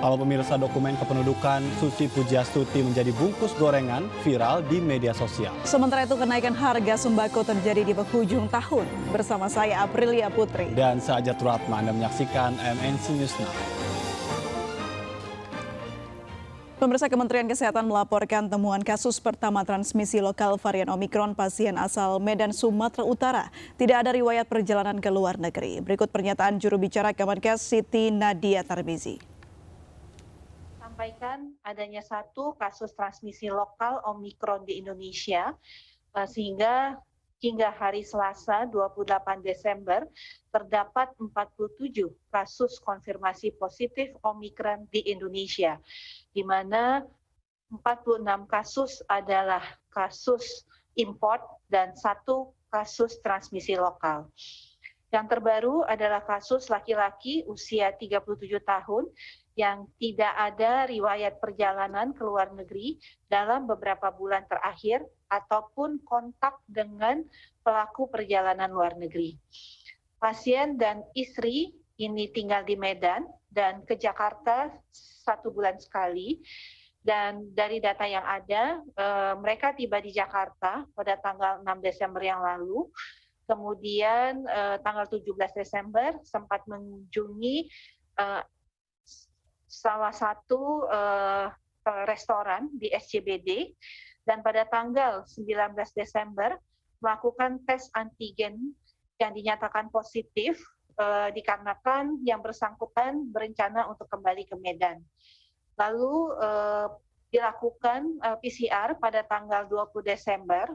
Kalau pemirsa, dokumen kependudukan Suci Pujastuti menjadi bungkus gorengan viral di media sosial. Sementara itu kenaikan harga sembako terjadi di penghujung tahun. Bersama saya Aprilia Putri. Dan saya Ajat Ratma, Anda menyaksikan MNC News Now. Pemirsa, Kementerian Kesehatan melaporkan temuan kasus pertama transmisi lokal varian Omikron pasien asal Medan, Sumatera Utara. Tidak ada riwayat perjalanan ke luar negeri. Berikut pernyataan juru bicara Kemenkes Siti Nadia Tarmizi. Sampaikan adanya satu kasus transmisi lokal Omikron di Indonesia, sehingga hingga hari Selasa 28 Desember terdapat 47 kasus konfirmasi positif Omikron di Indonesia, di mana 46 kasus adalah kasus import dan satu kasus transmisi lokal. Yang terbaru adalah kasus laki-laki usia 37 tahun yang tidak ada riwayat perjalanan ke luar negeri dalam beberapa bulan terakhir ataupun kontak dengan pelaku perjalanan luar negeri. Pasien dan istri ini tinggal di Medan dan ke Jakarta 1 bulan sekali. Dan dari data yang ada, mereka tiba di Jakarta pada tanggal 6 Desember yang lalu. Kemudian tanggal 17 Desember sempat mengunjungi salah satu restoran di SCBD, dan pada tanggal 19 Desember melakukan tes antigen yang dinyatakan positif dikarenakan yang bersangkutan berencana untuk kembali ke Medan. Lalu dilakukan PCR pada tanggal 20 Desember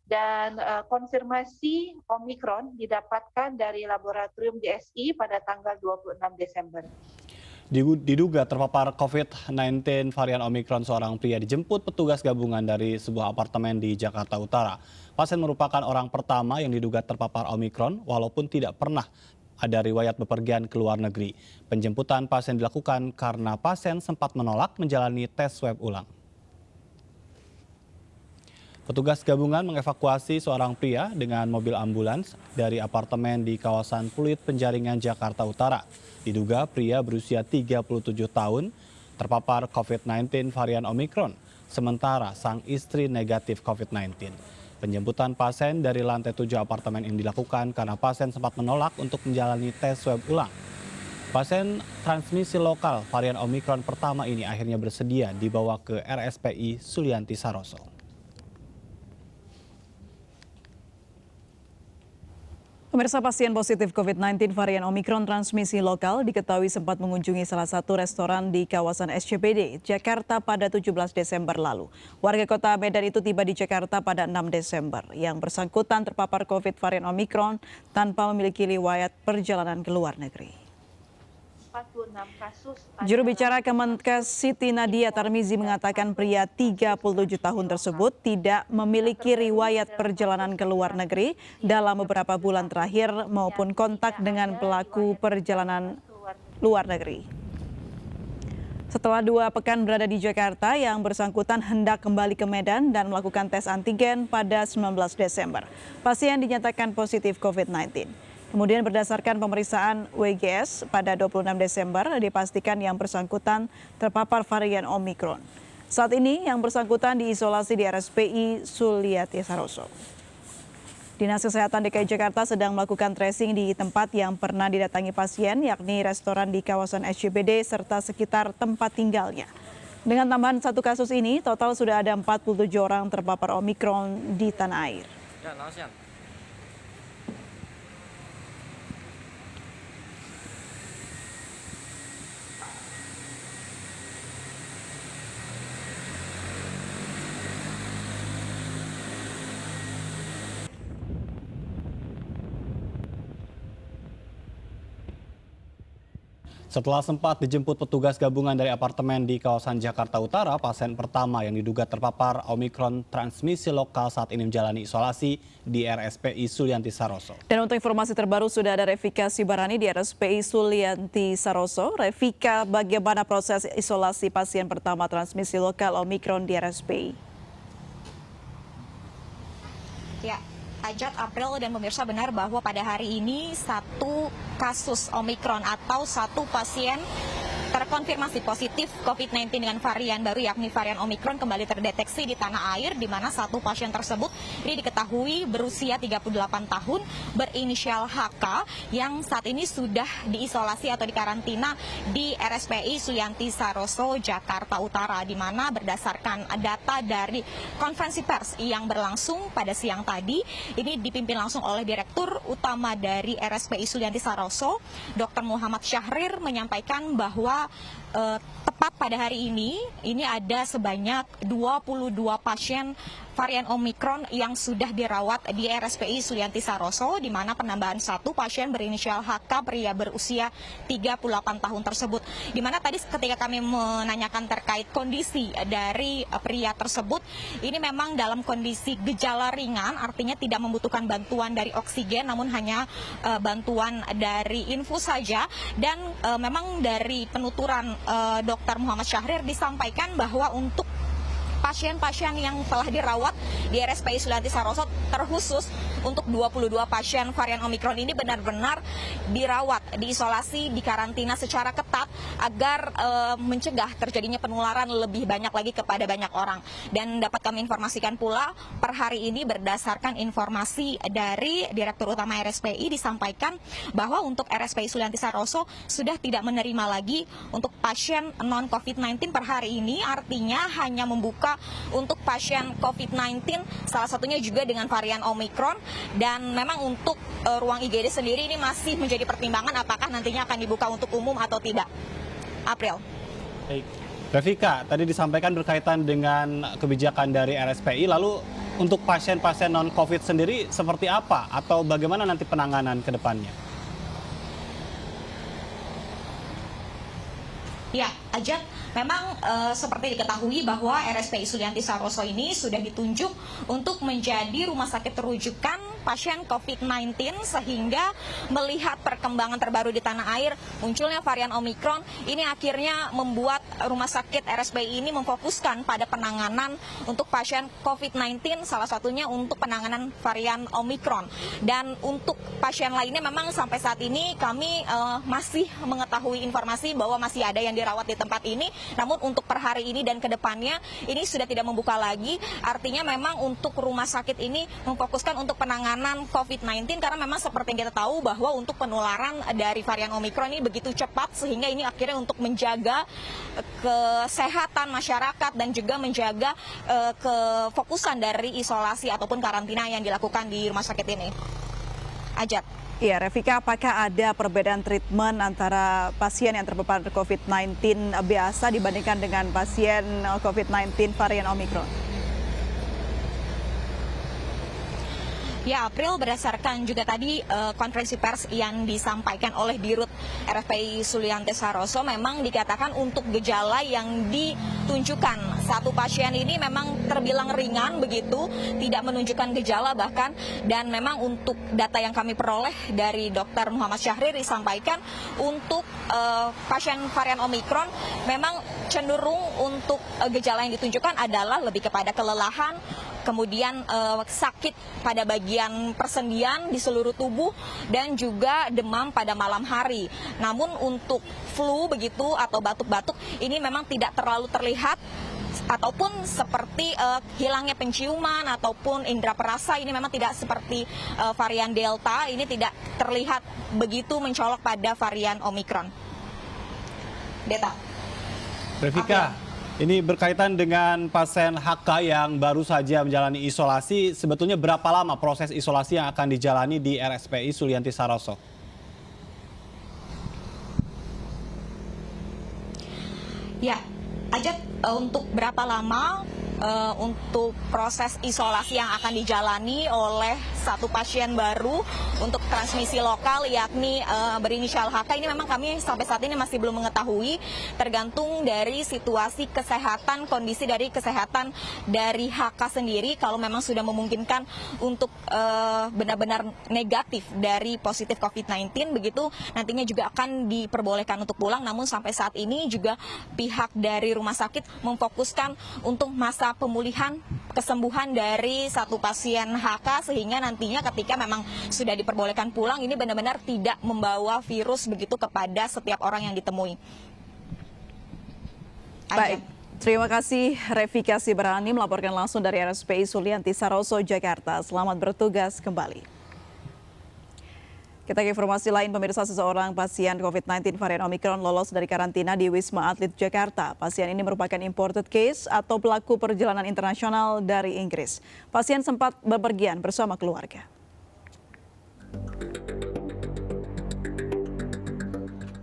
dan konfirmasi Omikron didapatkan dari laboratorium DSI pada tanggal 26 Desember. Diduga terpapar COVID-19 varian Omikron, seorang pria dijemput petugas gabungan dari sebuah apartemen di Jakarta Utara. Pasien merupakan orang pertama yang diduga terpapar Omikron walaupun tidak pernah ada riwayat bepergian ke luar negeri. Penjemputan pasien dilakukan karena pasien sempat menolak menjalani tes swab ulang. Petugas gabungan mengevakuasi seorang pria dengan mobil ambulans dari apartemen di kawasan Pluit Penjaringan, Jakarta Utara. Diduga pria berusia 37 tahun terpapar COVID-19 varian Omikron, sementara sang istri negatif COVID-19. Penjemputan pasien dari lantai 7 apartemen ini dilakukan karena pasien sempat menolak untuk menjalani tes swab ulang. Pasien transmisi lokal varian Omikron pertama ini akhirnya bersedia dibawa ke RSPI Sulianti Saroso. Pemirsa, pasien positif COVID-19 varian Omikron transmisi lokal diketahui sempat mengunjungi salah satu restoran di kawasan SCBD, Jakarta pada 17 Desember lalu. Warga kota Medan itu tiba di Jakarta pada 6 Desember. Yang bersangkutan terpapar COVID varian Omikron tanpa memiliki riwayat perjalanan ke luar negeri. Juru bicara Kemenkes Siti Nadia Tarmizi mengatakan pria 37 tahun tersebut tidak memiliki riwayat perjalanan ke luar negeri dalam beberapa bulan terakhir maupun kontak dengan pelaku perjalanan luar negeri. Setelah 2 pekan berada di Jakarta, yang bersangkutan hendak kembali ke Medan dan melakukan tes antigen pada 19 Desember. Pasien dinyatakan positif COVID-19. Kemudian berdasarkan pemeriksaan WGS pada 26 Desember dipastikan yang bersangkutan terpapar varian Omikron. Saat ini yang bersangkutan diisolasi di RSPI Sulianti Saroso. Dinas Kesehatan DKI Jakarta sedang melakukan tracing di tempat yang pernah didatangi pasien, yakni restoran di kawasan SCBD serta sekitar tempat tinggalnya. Dengan tambahan 1 kasus ini, total sudah ada 47 orang terpapar Omikron di tanah air. Setelah sempat dijemput petugas gabungan dari apartemen di kawasan Jakarta Utara, pasien pertama yang diduga terpapar Omikron transmisi lokal saat ini menjalani isolasi di RSPI Sulianti Saroso. Dan untuk informasi terbaru sudah ada Revika Sibarani di RSPI Sulianti Saroso. Revika, bagaimana proses isolasi pasien pertama transmisi lokal Omikron di RSPI? Ya, Ajat, April, dan pemirsa, benar bahwa pada hari ini 1 kasus Omikron atau 1 pasien terkonfirmasi positif COVID-19 dengan varian baru yakni varian Omikron kembali terdeteksi di tanah air, di mana satu pasien tersebut ini diketahui berusia 38 tahun berinisial HK yang saat ini sudah diisolasi atau dikarantina di RSPI Sulianti Saroso, Jakarta Utara, di mana berdasarkan data dari konferensi pers yang berlangsung pada siang tadi, ini dipimpin langsung oleh Direktur Utama dari RSPI Sulianti Saroso, Dr. Muhammad Syahrir, menyampaikan bahwa tepat pada hari ini ada sebanyak 22 pasien varian Omikron yang sudah dirawat di RSPI Sulianti Saroso, di mana penambahan satu pasien berinisial HK pria berusia 38 tahun tersebut. Di mana tadi ketika kami menanyakan terkait kondisi dari pria tersebut, ini memang dalam kondisi gejala ringan, artinya tidak membutuhkan bantuan dari oksigen, namun hanya bantuan dari infus saja. Dan memang dari penuturan Dr. Muhammad Syahrir disampaikan bahwa untuk pasien-pasien yang telah dirawat di RSPI Sulianti Saroso, terkhusus untuk 22 pasien varian Omikron ini benar-benar dirawat, diisolasi, dikarantina secara ketat agar mencegah terjadinya penularan lebih banyak lagi kepada banyak orang. Dan dapat kami informasikan pula per hari ini berdasarkan informasi dari Direktur Utama RSPI disampaikan bahwa untuk RSPI Sulianti Saroso sudah tidak menerima lagi untuk pasien non-COVID-19 per hari ini, artinya hanya membuka untuk pasien COVID-19, salah satunya juga dengan varian Omikron. Dan memang untuk ruang IGD sendiri ini masih menjadi pertimbangan apakah nantinya akan dibuka untuk umum atau tidak. April. Baik. Revika, tadi disampaikan berkaitan dengan kebijakan dari RSPI, lalu untuk pasien-pasien non-COVID sendiri seperti apa atau bagaimana nanti penanganan ke depannya? Ya, Ajat, memang seperti diketahui bahwa RSPI Sulianti Saroso ini sudah ditunjuk untuk menjadi rumah sakit rujukan pasien COVID-19, sehingga melihat perkembangan terbaru di tanah air, munculnya varian Omikron, ini akhirnya membuat rumah sakit RSPI ini memfokuskan pada penanganan untuk pasien COVID-19, salah satunya untuk penanganan varian Omikron. Dan untuk pasien lainnya memang sampai saat ini kami masih mengetahui informasi bahwa masih ada yang dirawat di tempat ini, namun untuk per hari ini dan kedepannya ini sudah tidak membuka lagi. Artinya memang untuk rumah sakit ini memfokuskan untuk penanganan COVID-19, karena memang seperti yang kita tahu bahwa untuk penularan dari varian Omikron ini begitu cepat, sehingga ini akhirnya untuk menjaga kesehatan masyarakat dan juga menjaga kefokusan dari isolasi ataupun karantina yang dilakukan di rumah sakit ini. Ajat. Iya, Revika, apakah ada perbedaan treatment antara pasien yang terpapar COVID-19 biasa dibandingkan dengan pasien COVID-19 varian Omikron? Ya, April, berdasarkan juga tadi konferensi pers yang disampaikan oleh Dirut RSPI Sulianti Saroso, memang dikatakan untuk gejala yang ditunjukkan satu pasien ini memang terbilang ringan begitu, tidak menunjukkan gejala bahkan. Dan memang untuk data yang kami peroleh dari Dr. Muhammad Syahrir disampaikan untuk pasien varian Omikron memang cenderung untuk gejala yang ditunjukkan adalah lebih kepada kelelahan, kemudian sakit pada bagian persendian di seluruh tubuh, dan juga demam pada malam hari. Namun untuk flu begitu atau batuk-batuk ini memang tidak terlalu terlihat, ataupun seperti hilangnya penciuman ataupun indera perasa ini memang tidak seperti varian Delta, ini tidak terlihat begitu mencolok pada varian Omikron. Deta. Revika, ini berkaitan dengan pasien HK yang baru saja menjalani isolasi, sebetulnya berapa lama proses isolasi yang akan dijalani di RSPI Sulianti Saroso? Ya, Ajat, untuk berapa lama untuk proses isolasi yang akan dijalani oleh satu pasien baru untuk transmisi lokal yakni berinisial HK, ini memang kami sampai saat ini masih belum mengetahui, tergantung dari situasi kesehatan, kondisi dari kesehatan dari HK sendiri. Kalau memang sudah memungkinkan untuk benar-benar negatif dari positif COVID-19 begitu, nantinya juga akan diperbolehkan untuk pulang. Namun sampai saat ini juga pihak dari rumah sakit memfokuskan untuk masa pemulihan kesembuhan dari satu pasien HK, sehingga nantinya ketika memang sudah diperbolehkan pulang ini benar-benar tidak membawa virus begitu kepada setiap orang yang ditemui. Baik, terima kasih Revika Sibarani melaporkan langsung dari RSPI Sulianti Saroso, Jakarta. Selamat bertugas kembali. Kita ke informasi lain, pemirsa, seseorang pasien COVID-19 varian Omikron lolos dari karantina di Wisma Atlet Jakarta. Pasien ini merupakan imported case atau pelaku perjalanan internasional dari Inggris. Pasien sempat bepergian bersama keluarga.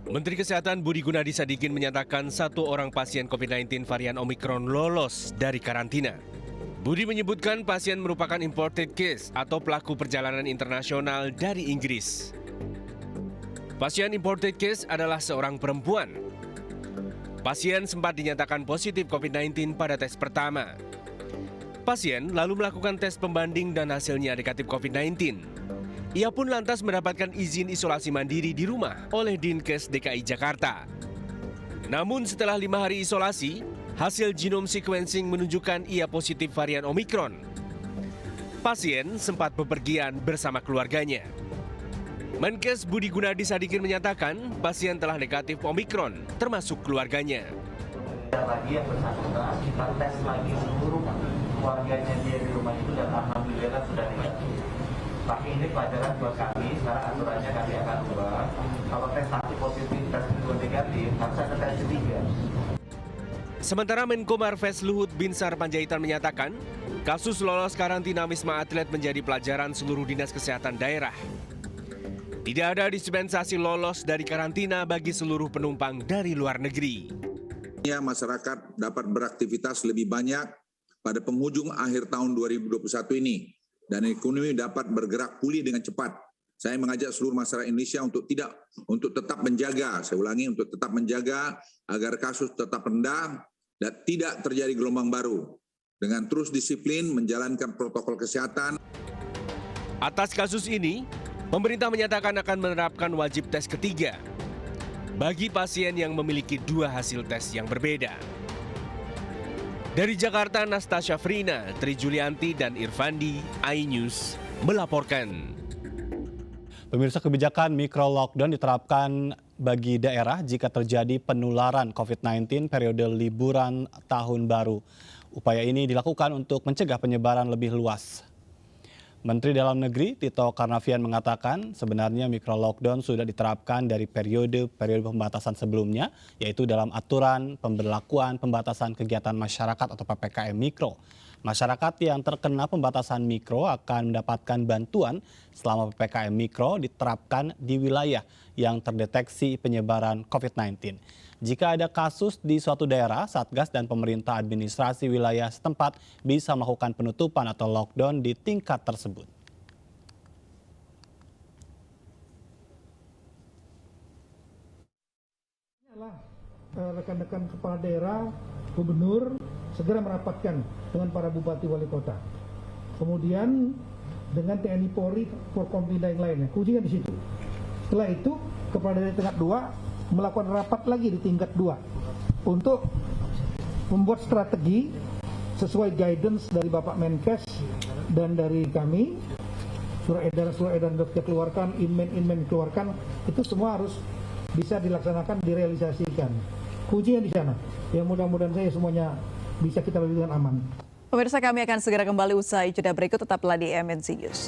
Menteri Kesehatan Budi Gunadi Sadikin menyatakan 1 orang pasien COVID-19 varian Omikron lolos dari karantina. Budi menyebutkan pasien merupakan imported case atau pelaku perjalanan internasional dari Inggris. Pasien imported case adalah seorang perempuan. Pasien sempat dinyatakan positif COVID-19 pada tes pertama. Pasien lalu melakukan tes pembanding dan hasilnya negatif COVID-19. Ia pun lantas mendapatkan izin isolasi mandiri di rumah oleh Dinkes DKI Jakarta. Namun setelah 5 hari isolasi, hasil genome sequencing menunjukkan ia positif varian Omikron. Pasien sempat bepergian bersama keluarganya. Menkes Budi Gunadi Sadikin menyatakan pasien telah negatif Omikron, termasuk keluarganya. Lagi yang bersangkutan, kita tes lagi seluruh keluarganya dia di rumah itu dan alhamdulillah sudah negatif. Tapi ini pelajaran buat kami, sekarang aturannya kami akan ubah. Kalau tes satu positif, tes kedua negatif, harus ada tes ketiga. Sementara Menko Marves Luhut Binsar Panjaitan menyatakan, kasus lolos karantina Wisma Atlet menjadi pelajaran seluruh dinas kesehatan daerah. Tidak ada dispensasi lolos dari karantina bagi seluruh penumpang dari luar negeri. Masyarakat dapat beraktivitas lebih banyak pada penghujung akhir tahun 2021 ini. Dan ekonomi dapat bergerak pulih dengan cepat. Saya mengajak seluruh masyarakat Indonesia untuk tetap menjaga, saya ulangi, untuk tetap menjaga agar kasus tetap rendah dan tidak terjadi gelombang baru. Dengan terus disiplin menjalankan protokol kesehatan. Atas kasus ini, pemerintah menyatakan akan menerapkan wajib tes ketiga bagi pasien yang memiliki 2 hasil tes yang berbeda. Dari Jakarta, Nastasya Frina, Tri Julianti, dan Irfandi, iNews melaporkan. Pemirsa, kebijakan mikro lockdown diterapkan bagi daerah jika terjadi penularan COVID-19 periode liburan tahun baru. Upaya ini dilakukan untuk mencegah penyebaran lebih luas. Menteri Dalam Negeri Tito Karnavian mengatakan sebenarnya mikro lockdown sudah diterapkan dari periode pembatasan sebelumnya, yaitu dalam aturan pemberlakuan pembatasan kegiatan masyarakat atau PPKM Mikro. Masyarakat yang terkena pembatasan mikro akan mendapatkan bantuan selama PPKM Mikro diterapkan di wilayah yang terdeteksi penyebaran COVID-19. Jika ada kasus di suatu daerah, Satgas dan pemerintah administrasi wilayah setempat bisa melakukan penutupan atau lockdown di tingkat tersebut. Rekan-rekan kepala daerah, gubernur segera merapatkan dengan para bupati wali kota. Kemudian dengan TNI Polri, Forkompinda yang lainnya. Kuncinya di situ. Setelah itu kepala daerah tingkat 2 melakukan rapat lagi di tingkat 2 untuk membuat strategi sesuai guidance dari Bapak Menkes dan dari kami. Surat edaran sudah kita keluarkan, inmen keluarkan, itu semua harus bisa dilaksanakan, direalisasikan. Kuncinya di sana. Yang mudah-mudahan saya semuanya bisa kita lalui dengan aman. Pemirsa, kami akan segera kembali usai jeda berikut, tetaplah di MNC News.